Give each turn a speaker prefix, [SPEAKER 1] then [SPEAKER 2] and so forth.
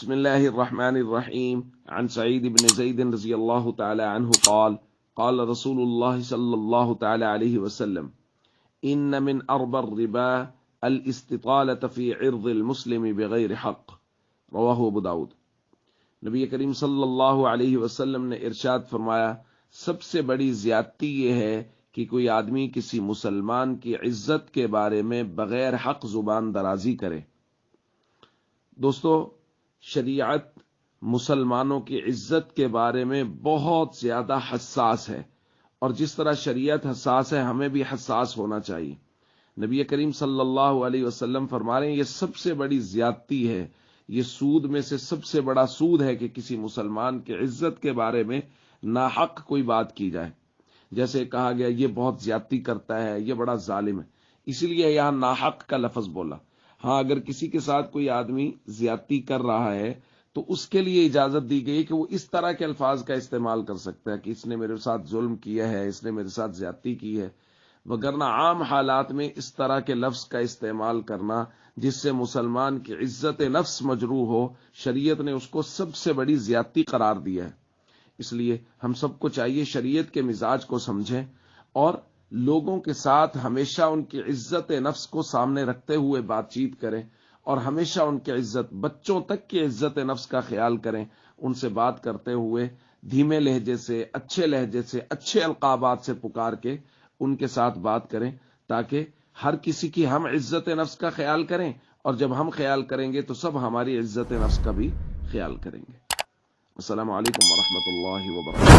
[SPEAKER 1] بسم الله الرحمن الرحيم عن سعيد بن زيد رضي الله تعالى عنه قال قال رسول الله صلى الله تعالى عليه وسلم إن من أربى الربا الاستطالة في عرض المسلم بغير حق رواہ ابو داؤد۔ نبی کریم صلی اللہ علیہ وسلم نے ارشاد فرمایا، سب سے بڑی زیادتی یہ ہے کہ کوئی آدمی کسی مسلمان کی عزت کے بارے میں بغیر حق زبان درازی کرے۔ دوستو، شریعت مسلمانوں کی عزت کے بارے میں بہت زیادہ حساس ہے، اور جس طرح شریعت حساس ہے ہمیں بھی حساس ہونا چاہیے۔ نبی کریم صلی اللہ علیہ وسلم فرما رہے ہیں یہ سب سے بڑی زیادتی ہے، یہ سود میں سے سب سے بڑا سود ہے کہ کسی مسلمان کی عزت کے بارے میں ناحق کوئی بات کی جائے۔ جیسے کہا گیا یہ بہت زیادتی کرتا ہے، یہ بڑا ظالم ہے، اسی لیے یہاں ناحق کا لفظ بولا۔ ہاں، اگر کسی کے ساتھ کوئی آدمی زیادتی کر رہا ہے تو اس کے لیے اجازت دی گئی کہ وہ اس طرح کے الفاظ کا استعمال کر سکتا ہے کہ اس نے میرے ساتھ ظلم کیا ہے، اس نے میرے ساتھ زیادتی کی ہے، وگرنہ عام حالات میں اس طرح کے لفظ کا استعمال کرنا جس سے مسلمان کی عزت نفس مجروح ہو، شریعت نے اس کو سب سے بڑی زیادتی قرار دیا ہے۔ اس لیے ہم سب کو چاہیے شریعت کے مزاج کو سمجھیں اور لوگوں کے ساتھ ہمیشہ ان کی عزت نفس کو سامنے رکھتے ہوئے بات چیت کریں، اور ہمیشہ ان کی عزت، بچوں تک کی عزت نفس کا خیال کریں، ان سے بات کرتے ہوئے دھیمے لہجے سے، اچھے لہجے سے، اچھے القابات سے پکار کے ان کے ساتھ بات کریں، تاکہ ہر کسی کی ہم عزت نفس کا خیال کریں، اور جب ہم خیال کریں گے تو سب ہماری عزت نفس کا بھی خیال کریں گے۔ السلام علیکم ورحمۃ اللہ وبرکاتہ۔